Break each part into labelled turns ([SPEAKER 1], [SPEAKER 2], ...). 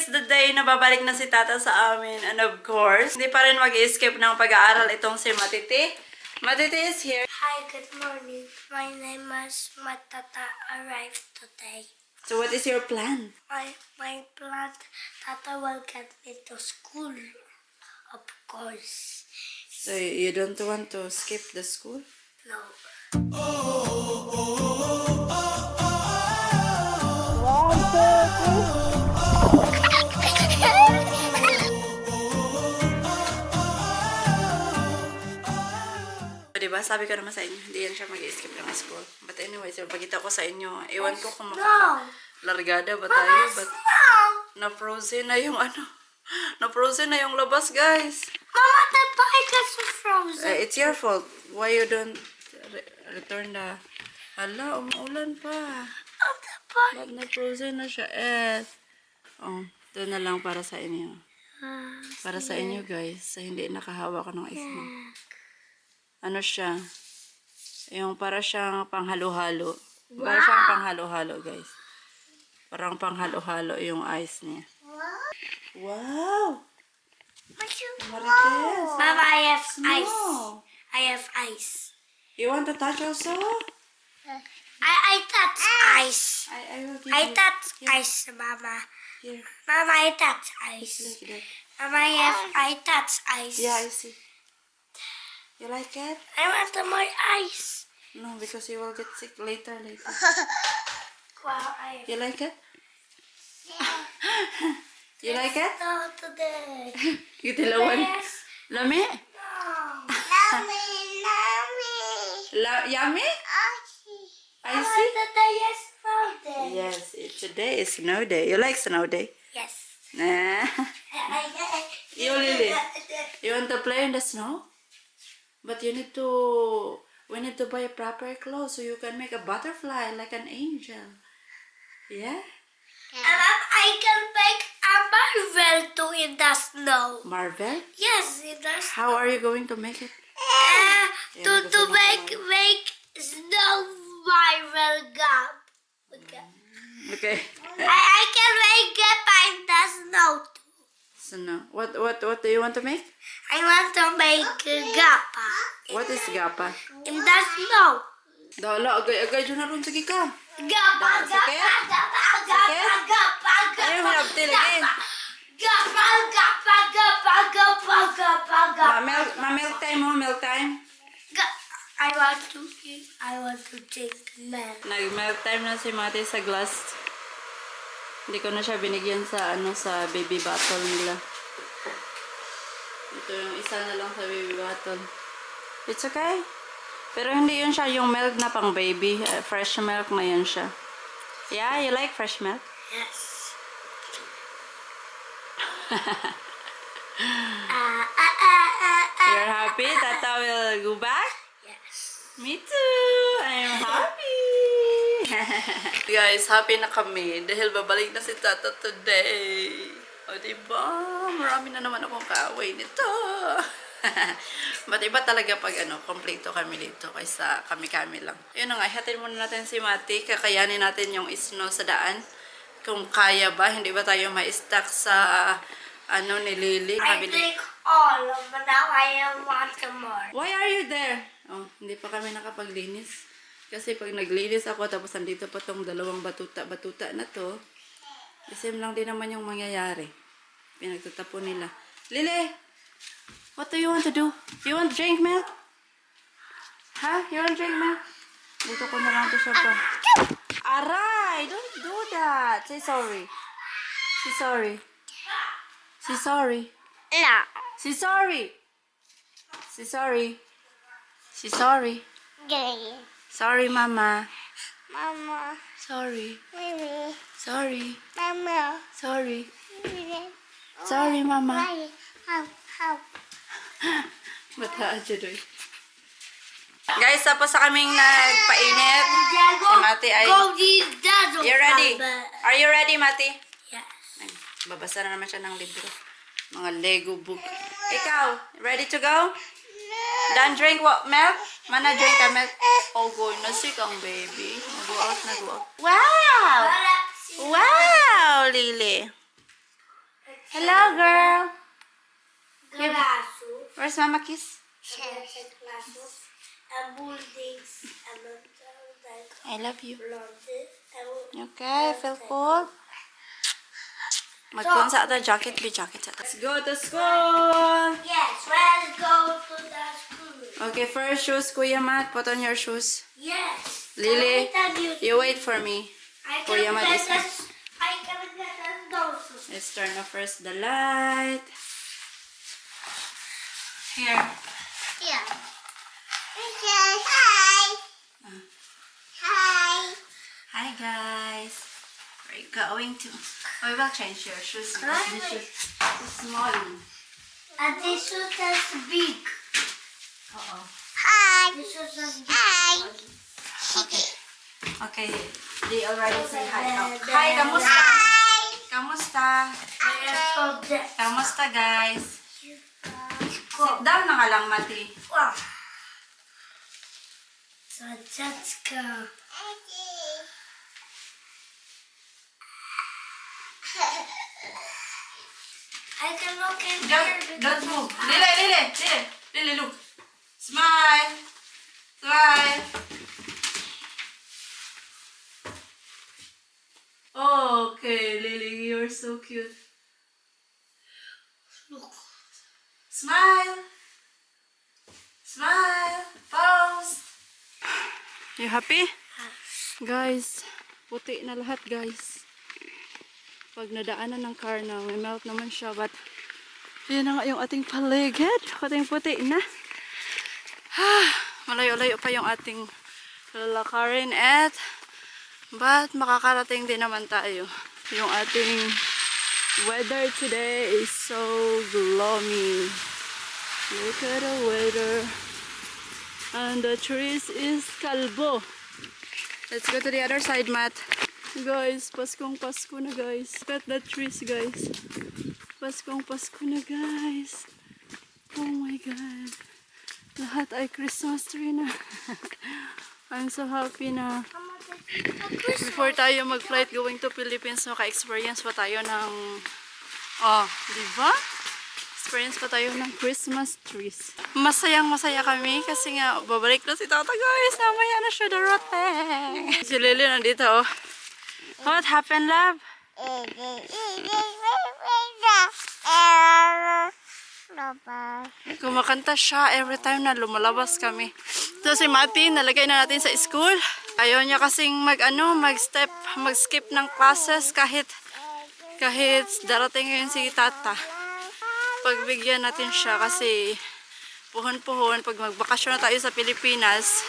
[SPEAKER 1] is the day na babalik na si Tata sa amin. And of course, hindi pa rin mag-escape ng pag-aaral itong si Matiti. Matiti is here.
[SPEAKER 2] Hi, good morning. My name is Matata arrived today.
[SPEAKER 1] So what is your plan?
[SPEAKER 2] My plan, Tata will get me to school. Of course.
[SPEAKER 1] So you don't want to skip the school?
[SPEAKER 2] No.
[SPEAKER 1] Diba? Sabi ko naman sa inyo, hindi yan siya mag-escape ng school. But anyway, so pagkita ko sa inyo, ewan ko kung makakalargada ba tayo. But na-frozen na yung ano. Na-frozen na yung labas, guys.
[SPEAKER 2] Mama, the bike is frozen.
[SPEAKER 1] It's your fault. Why you don't return the... Hala, umuulan pa.
[SPEAKER 2] Oh, the bike.
[SPEAKER 1] Ba't na-frozen na siya? Oh, ito na lang para sa inyo. Para sa inyo, guys. Sa hindi nakahawak ng ice mo. Ano siya? Yung para siyang panghalo-halo. Para siyang panghalo-halo, guys. Parang panghalo-halo yung ice niya. Wow! Marites!
[SPEAKER 2] Mama, I have ice.
[SPEAKER 1] Snow.
[SPEAKER 2] I have ice.
[SPEAKER 1] You want to touch also?
[SPEAKER 2] I touch ice.
[SPEAKER 1] I will give
[SPEAKER 2] I
[SPEAKER 1] you.
[SPEAKER 2] touch ice, Mama.
[SPEAKER 1] Here,
[SPEAKER 2] Mama, I touch ice.
[SPEAKER 1] like that.
[SPEAKER 2] Mama, I touch ice.
[SPEAKER 1] Yeah, I see. You like it?
[SPEAKER 2] I want more ice.
[SPEAKER 1] No, because you will get sick later.
[SPEAKER 2] Wow,
[SPEAKER 1] You like it? You like it?
[SPEAKER 2] No, today.
[SPEAKER 1] You tilawan?
[SPEAKER 2] Yes.
[SPEAKER 1] Lami?
[SPEAKER 2] No.
[SPEAKER 1] Yummy? I
[SPEAKER 2] Mama,
[SPEAKER 1] see.
[SPEAKER 2] today is Friday.
[SPEAKER 1] Yes, today is snow day. You like snow day?
[SPEAKER 2] Yes.
[SPEAKER 1] Nah. You, Lily? You want to play in the snow? But you need to... We need to buy proper clothes so you can make a butterfly like an angel. Yeah?
[SPEAKER 2] I can make a Marvel too in the snow.
[SPEAKER 1] Marvel?
[SPEAKER 2] Yes, in the snow.
[SPEAKER 1] How are you going to make it?
[SPEAKER 2] To make snow Marvel gum.
[SPEAKER 1] Okay.
[SPEAKER 2] I can make it by the snow too.
[SPEAKER 1] So now, what do you want to make?
[SPEAKER 2] I want to make gapa.
[SPEAKER 1] What is gapa?
[SPEAKER 2] In the snow.
[SPEAKER 1] Dala, agay-agay dyan na rin. Sige ka.
[SPEAKER 2] Gapa,
[SPEAKER 1] Sakit?
[SPEAKER 2] gapa,
[SPEAKER 1] Sakit?
[SPEAKER 2] gapa,
[SPEAKER 1] Ayaw mo na again.
[SPEAKER 2] gapa, gapa, gapa, gapa, gapa, gapa.
[SPEAKER 1] Milk time mo, milk time.
[SPEAKER 2] I want to drink milk.
[SPEAKER 1] Nag-milk time na si Mati sa glass. Hindi ko na siya binigyan sa sa baby bottle nila. Ito yung isa na lang sa baby bottle. It's okay. Pero hindi yun siya yung milk na pang baby. Fresh milk na yun siya. Yeah, you like fresh milk?
[SPEAKER 2] Yes.
[SPEAKER 1] You're happy? Tata will go back?
[SPEAKER 2] Yes.
[SPEAKER 1] Me too! I'm happy! Guys, happy na kami dahil babalik na si Tata today. O diba? Marami na naman akong kaaway nito. But iba talaga pag kompleto kami dito kaysa kami-kami lang. Yun na nga, ihatid muna natin si Mati. Kakayanin natin yung snow sa daan. Kung kaya ba, hindi ba tayo ma-stuck sa ni Lily.
[SPEAKER 2] I think all, but now I want more.
[SPEAKER 1] Why are you there? Oh, hindi pa kami nakapaglinis. Kasi pag naglinis ako, tapos andito pa tong dalawang batuta na to, isim lang din naman yung mangyayari. Pinagtatapon nila. Lily! What do you want to do? You want to drink milk? Huh? You want to drink milk? Dito ko na lang to siya pa. Aray! Don't do that! Say sorry. Say sorry. Say sorry.
[SPEAKER 2] No.
[SPEAKER 1] Say sorry. Say sorry. Say sorry.
[SPEAKER 2] Gay.
[SPEAKER 1] Sorry, Mama.
[SPEAKER 2] Mama.
[SPEAKER 1] Sorry.
[SPEAKER 2] Mimi.
[SPEAKER 1] Sorry.
[SPEAKER 2] Mama.
[SPEAKER 1] Sorry.
[SPEAKER 2] Mimi.
[SPEAKER 1] Sorry, Mama.
[SPEAKER 2] Why? How?
[SPEAKER 1] Bata aja doy. Guys, tapos sa kaming nagpainit. Si Mati ay... You ready? Are you ready, Mati?
[SPEAKER 2] Yes.
[SPEAKER 1] Ay, babasa na naman siya ng libro. Mga Lego book. Ikaw, ready to go? Done drink what? Milk? Mana drink ka milk? Oh, go na sick ang baby. Nag-go out. Wow! Wow, Lily. Hello, girl.
[SPEAKER 2] Glasses.
[SPEAKER 1] Where's Mama Kiss?
[SPEAKER 2] Glasses. And buildings. And
[SPEAKER 1] I love you.
[SPEAKER 2] blonde.
[SPEAKER 1] Okay, feel cold? Magpunsa ata jacket, be jacket. Let's go to school!
[SPEAKER 2] Yes, let's go to the school.
[SPEAKER 1] Okay, first shoes, Kuya Matt. Put on your shoes.
[SPEAKER 2] Yes.
[SPEAKER 1] Lily,
[SPEAKER 2] Can I tell
[SPEAKER 1] you wait for me.
[SPEAKER 2] I
[SPEAKER 1] Kuya
[SPEAKER 2] can
[SPEAKER 1] Matt
[SPEAKER 2] get
[SPEAKER 1] is...
[SPEAKER 2] us. I can get us those.
[SPEAKER 1] Let's turn off first the light. Here.
[SPEAKER 2] Yeah. Hi. Hi.
[SPEAKER 1] Hi, guys. We're going to... Oh, we will change your shoes because this shoes is small.
[SPEAKER 2] And this one is big.
[SPEAKER 1] Uh-oh.
[SPEAKER 2] Hi. This one is big. Hi.
[SPEAKER 1] Okay. Okay. They already say hi. Oh. Hi, kamusta?
[SPEAKER 2] Hi.
[SPEAKER 1] Kamusta?
[SPEAKER 2] Hi.
[SPEAKER 1] Kamusta, guys? Sit down na nga lang, Mati.
[SPEAKER 2] So let's go. I can look in here.
[SPEAKER 1] Don't move. Lily, look. Smile. Smile. Okay, Lily, you're so cute.
[SPEAKER 2] Look.
[SPEAKER 1] Smile. Smile. Pose. You happy? Guys, puti na lahat, guys. Pag nadaanan ng car na, may melt naman siya, but yun na nga yung ating paligid. Ating puti na. Malayo-layo pa yung ating lalakarin but makakarating din naman tayo. Yung ating weather today is so gloomy. Look at the weather. And the trees is kalbo. Let's go to the other side, Matt. Guys, Paskong Pasko na, guys. Look at the trees, guys. Paskong Pasko na, guys. Oh my God. Lahat ay Christmas tree na. I'm so happy na. Before tayo mag-flight going to Philippines, maka-experience pa tayo ng... Oh, di ba? Experience pa tayo ng Christmas trees. Masayang-masaya kami kasi nga babalik na si Tata, guys. Namaya na siya darating. Si Lily nandito, oh. What happened, love? Kumakanta siya every time na lumalabas kami. So si Mati, nalagay na natin sa school. Ayaw niya kasing mag-skip ng classes kahit darating ngayon si Tata. Pagbigyan natin siya kasi puhon-puhon pag magbakasyon na tayo sa Pilipinas,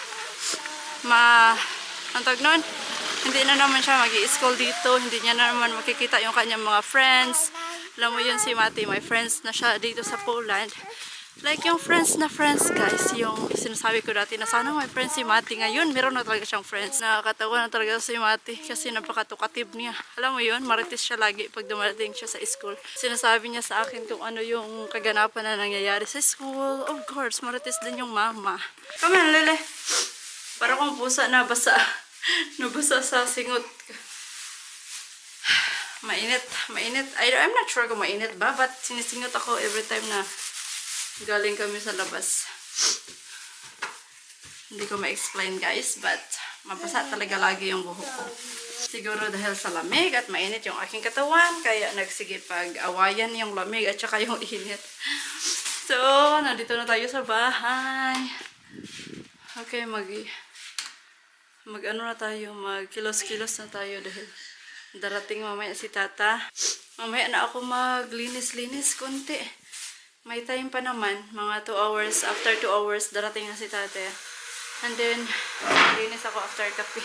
[SPEAKER 1] ang tawag nun, hindi na naman siya mag-i-school dito, hindi niya na naman makikita yung kanyang mga friends. Alam mo yun, si Mati, may friends na siya dito sa Poland. Like yung friends na friends, guys, yung sinasabi ko dati na sana may friends si Mati. Ngayon, meron na talaga siyang friends. Nakakatawa na talaga si Mati kasi napakatukatib niya. Alam mo yun, marites siya lagi pag dumarating siya sa school. Sinasabi niya sa akin kung ano yung kaganapan na nangyayari sa school. Of course, marites din yung mama. Come on, Lele. Para kung pusa na basa. Nabasa sa singot. Mainit. I'm not sure kung mainit ba, but sinisingot ako every time na galing kami sa labas. Hindi ko ma-explain, guys, but mabasa talaga lagi yung buhok ko. Siguro dahil sa lamig at mainit yung aking katawan, kaya nagsige-pag-awayan yung lamig at saka yung init. So, nandito na tayo sa bahay. Okay, mag-ano na tayo, mag-kilos-kilos na tayo dahil darating mamaya si Tata. Mamaya na ako maglinis-linis konti. May time pa naman, mga 2 hours. After 2 hours, darating na si Tate. And then, maglinis ako after kape.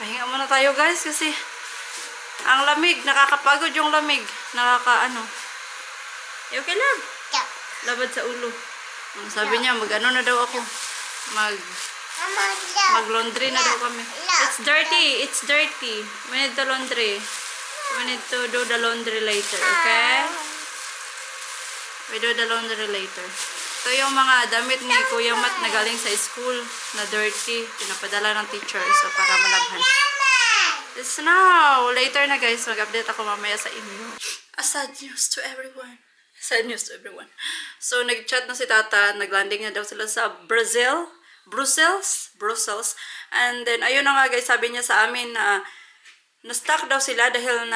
[SPEAKER 1] Pahinga muna tayo, guys, kasi ang lamig, nakakapagod yung lamig. Okay lang. Labad sa ulo. Sabi niya, mag-ano na daw ako. Mag-laundry na daw kami. It's dirty. We need the laundry. We need to do the laundry later, okay? We do the laundry later. Ito yung mga damit ni Kuya Matt na galing sa school na dirty. Pinapadala ng teacher so para malabhan. It's now. Later na, guys. Mag-update ako mamaya sa inyo. A sad news to everyone. Sad news to everyone. So, nag-chat na si Tata. Nag-landing na daw sila sa Brussels. And then, ayun na nga guys, sabi niya sa amin na na-stuck daw sila dahil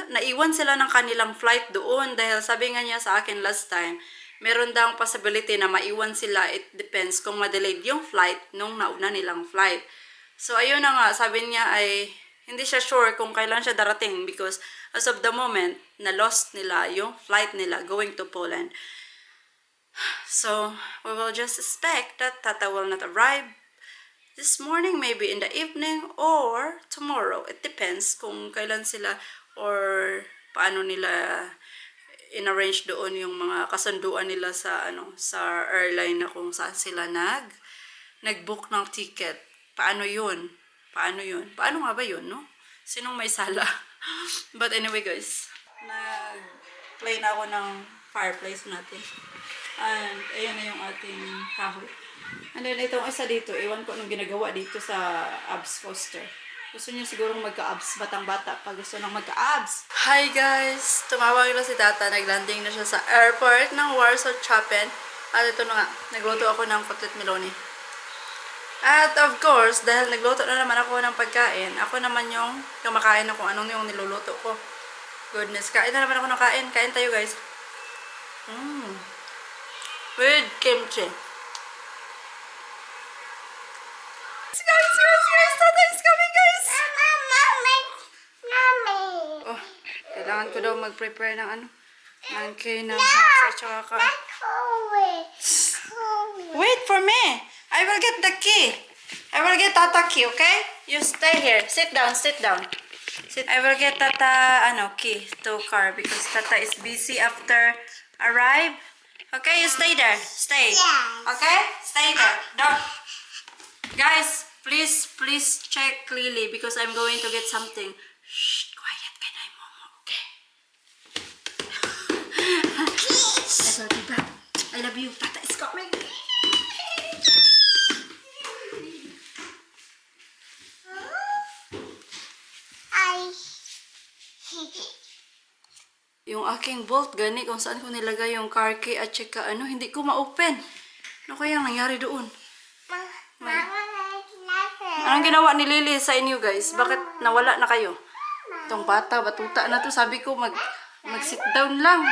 [SPEAKER 1] naiwan sila ng kanilang flight doon. Dahil sabi nga niya sa akin last time, meron daw possibility na maiwan sila. It depends kung ma-delayed yung flight nung nauna nilang flight. So, ayun na nga, sabi niya ay hindi siya sure kung kailan siya darating because as of the moment, na-lost nila yung flight nila going to Poland. So, we will just expect that Tata will not arrive this morning, maybe in the evening, or tomorrow. It depends kung kailan sila or paano nila in-arrange doon yung mga kasunduan nila sa sa airline na kung saan sila nag-book ng ticket. Paano yun? Paano nga ba yun, no? Sinong may sala? But anyway, guys, nag-play na ako ng fireplace natin. And ayan na yung ating kahoy. And then itong isa dito, iwan ko anong ginagawa dito sa abs poster. Gusto niyo sigurong magka-abs, batang-bata pa gusto nang magka-abs. Hi guys! Tumawag na si Tata, naglanding na siya sa airport ng Warsaw Chopin. At ito na nga, nagluto ako ng cutlet meloni. At of course, dahil nagluto na naman ako ng pagkain, ako naman yung kumakain na kung anong yung niluluto ko. Goodness, kain na naman ako ng kain. Kain tayo guys. With kimchi. Guys, Tata is coming guys! Oh, kailangan ko daw mag-prepare ng ng ng at saka ka. Wait for me! I will get the key. I will get Tata key, okay? You stay here. Sit down. I will get Tata key to car because Tata is busy after arrive. Okay, you stay there. Stay. Okay? Stay there. Don't. Guys, please check clearly because I'm going to get something. Shh, quiet ka na mo. Okay. I love you, bro. I love you. Tata is coming. Yung aking bolt gani kung saan ko nilagay yung car key at saka hindi ko ma-open. Ano kaya nangyari doon? Anong ginawa ni Lily sa inyo guys? Bakit nawala na kayo? Itong bata, batuta na to. Sabi ko mag-sit down lang.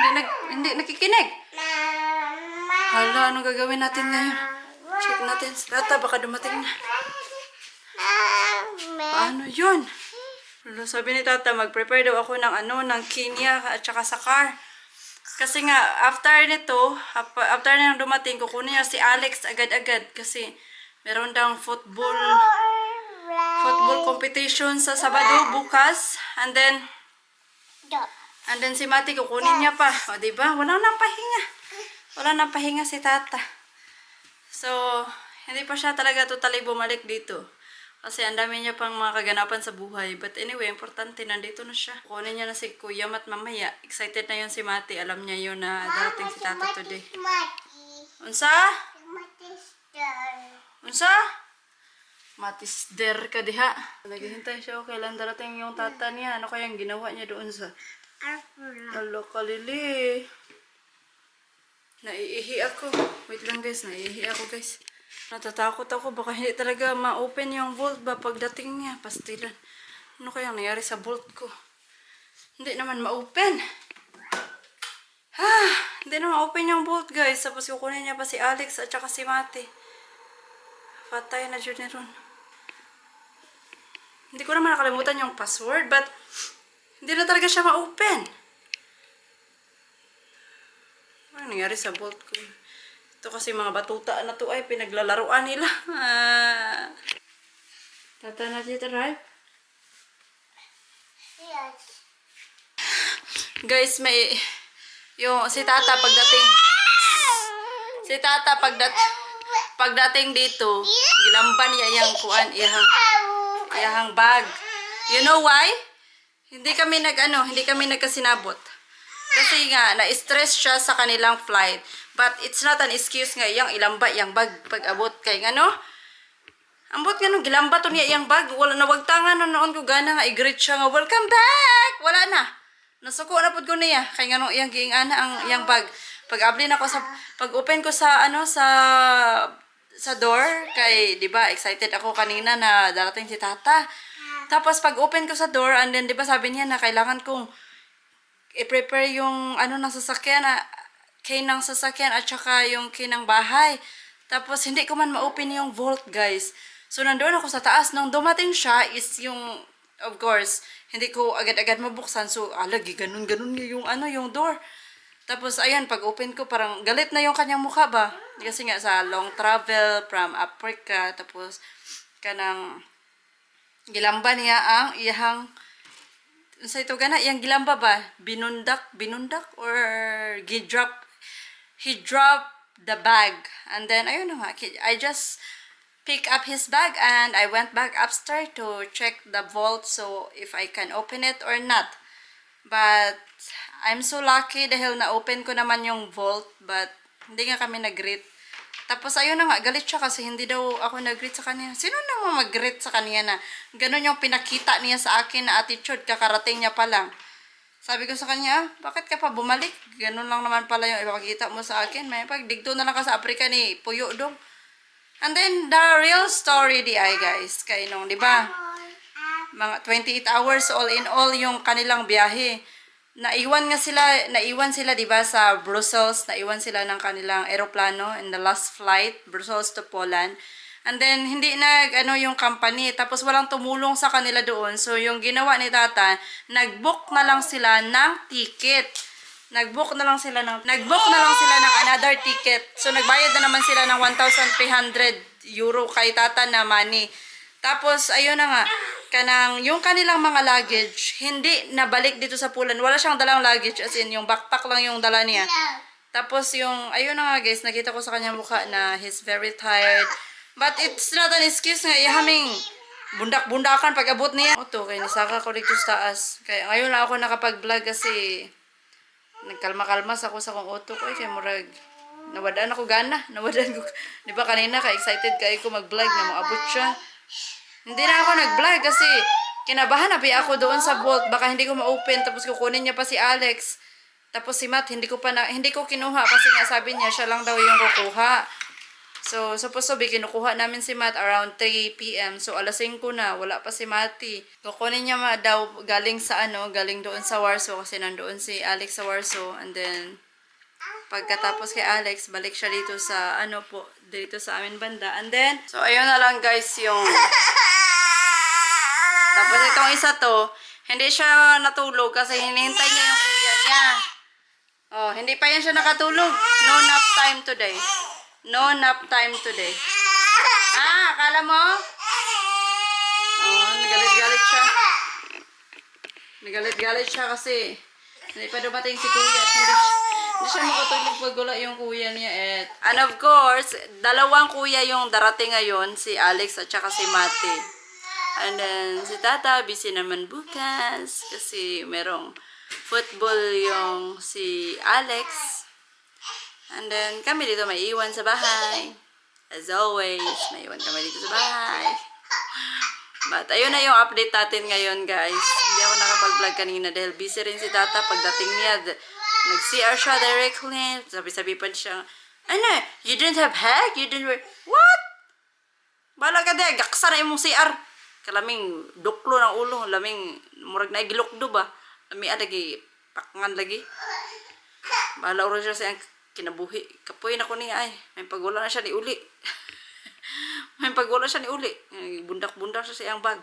[SPEAKER 1] Hindi nakikinig. Hala, anong gagawin natin ngayon? Check natin. Tata, baka dumating na. Paano yun? Sabi ni Tata, mag-prepare daw ako ng key niya at saka sa car. Kasi nga, after na dumating, kukunin niya si Alex agad-agad. Kasi meron daw football competition sa Sabado bukas. And then si Mati kukunin niya pa. O, diba? Wala nang pahinga si Tata. So, hindi pa siya talaga totally bumalik dito. Kasi ang dami niya pang mga kaganapan sa buhay. But anyway, importante, nandito na siya. Kunin niya na si Kuya Mat mamaya. Excited na yun si Mati. Alam niya yun na darating si Tata today. Unsa? Unsa? Matis der ka diha. Naghihintay siya kailan darating yung Tata niya. Ano kayang ginawa niya doon sa... Alo kalili. Naiihi ako. Wait lang guys, naiihi ako guys. Natatakot ako, baka hindi talaga ma-open yung bolt ba pagdating niya, pastilan. Ano kaya nangyari sa bolt ko? Hindi naman ma-open. Hindi naman ma-open yung bolt guys. Tapos kukunin niya pa si Alex at saka si Mati. Patay na dyan ron. Hindi ko naman nakalimutan yung password, but hindi na talaga siya ma-open. Ano nangyari sa bolt ko? Ito kasi mga batuta na to ay pinaglalaruan nila. Tata na dito, right?
[SPEAKER 2] Yes.
[SPEAKER 1] Guys, may yung si Tata pagdating dito, gilamban niya yang kuan iyang bag. You know why? Hindi kami nagkasinabot. Kasi nga na-stress siya sa kanilang flight. But it's not an excuse nga iyang ilamba iyang bag pag-abot kay ngano. Ambot ngano gilamba to niya iyang bag, wala na wagtangan noon ko gana nga i-greet siya nga welcome back. Wala na. Nasuko na pud ko niya kay nganong iyang giingana ang iyang bag. Pag-abli na ko sa pag-open ko sa sa door kay 'di ba excited ako kanina na darating si Tata. Tapos pag-open ko sa door and then 'di ba sabi niya na kailangan kong i-prepare yung ng sasakyan key ng sasakyan at saka yung key ng bahay. Tapos hindi ko man ma-open yung vault, guys. So nandoon ako sa taas nung dumating siya is yung of course hindi ko agad-agad mabuksan. So alagi ganun-ganun yung door. Tapos, ayan, pag open ko, parang galit na yung kanyang mukha ba? Kasi nga sa long travel from Africa, tapos, kanang, gilamba niya ang iyang, sa ito gana, iyang gilamba ba? Binundak, or he dropped the bag. And then, ayun na nga, I just pick up his bag and I went back upstairs to check the vault so if I can open it or not. But, I'm so lucky dahil na-open ko naman yung vault but hindi nga kami nag-greet. Tapos ayun na nga, galit siya kasi hindi daw ako nag-greet sa kanya. Sino naman mag-greet sa kanya na ganun yung pinakita niya sa akin na attitude kakarating niya pa lang. Sabi ko sa kanya, bakit ka pa bumalik? Ganun lang naman pala yung ipakita mo sa akin. May pagdigto na lang ka sa Africa ni Puyo dong. And then, the real story di ay guys, kay nung, di ba? Mga 28 hours all in all yung kanilang biyahe. Naiwan sila 'di ba sa Brussels, naiwan sila ng kanilang eroplano in the last flight Brussels to Poland. And then hindi yung company tapos walang tumulong sa kanila doon. So yung ginawa ni Tata, nag-book na lang sila ng ticket. Nag-book na lang sila ng another ticket. So nagbayad na naman sila ng 1,300 euro kay Tata na money. Tapos ayun na nga, yung kanilang mga luggage, hindi nabalik dito sa Poland. Wala siyang dalang luggage, as in, yung backpack lang yung dala niya. Tapos yung, ayun na nga guys, nakita ko sa kanyang mukha na he's very tired. But it's not an excuse nga, ihaming bundak-bundakan pag abot niya. Ito, kaya nisaka ko dito sa taas. Kaya ngayon lang ako nakapag-vlog kasi nagkalma-kalmas ako sa kong utok. Ay, kaya murag, nawadaan ako gana. Nawadaan ko. Di ba kanina ka-excited kayo ko mag-vlog na maabot siya. Hindi na ako nag-vlog kasi kinabahan na ba ako doon sa vault. Baka hindi ko ma-open tapos kukunin niya pa si Alex. Tapos si Matt, hindi ko kinuha kasi nga sabi niya siya lang daw yung kukuha. So, supposed to be kinukuha namin si Matt around 3 p.m. So, alas 5 na. Wala pa si Matty. Kukunin niya daw galing doon sa Warsaw kasi nandoon si Alex sa Warsaw. And then, pagkatapos kay Alex, balik siya dito sa dito sa amin banda. And then, so ayun na lang guys yung tapos itong isa to, hindi siya natulog kasi hinihintay niya yung kuya niya. Oh, hindi pa yan siya nakatulog. No nap time today. No nap time today. Akala mo? Oh, nagalit-galit siya. Nagalit-galit siya kasi hindi pa dumating si kuya at hindi siya makatulog pag wala yung kuya niya. And of course, dalawang kuya yung darating ngayon, si Alex at saka si Matty. And then, si Tata, busy naman bukas kasi merong football yung si Alex. And then, kami dito may iwan sa bahay. As always, may iwan kami dito sa bahay. But, ayun na yung update natin ngayon, guys. Hindi ako nakapag-vlog kanina dahil busy rin si Tata. Pagdating niya, nag-CR siya directly. Sabi-sabi pa siya, ano, you didn't have hack? You didn't wear... What? Bala ka de, gaksa na yung CR. Kalaming duklo ng ulo. Laming, murag na igilokdo ba? Laming lagi, pakangan lagi. Bala uro siya siyang kinabuhi. Kapoy na ko niya ay. May pagwala na siya ni uli. May pagwala siya ni uli. Bundak-bundak siya siyang bag.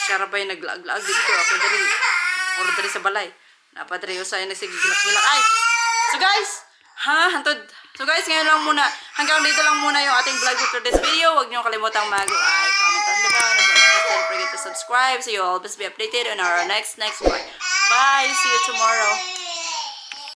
[SPEAKER 1] Siya rabay naglaag-laag dito. Ako dari sa balay. Napadari yung sa'yo nagsigigilak-gilak. Ay! So guys! Hantod. So guys, ngayon lang muna. Hanggang dito lang muna yung ating vlog for this video. Huwag niyo kalimutang mag-like, comment on the bottom. Don't forget to subscribe so you'll always be updated on our next vlog. Bye! See you tomorrow.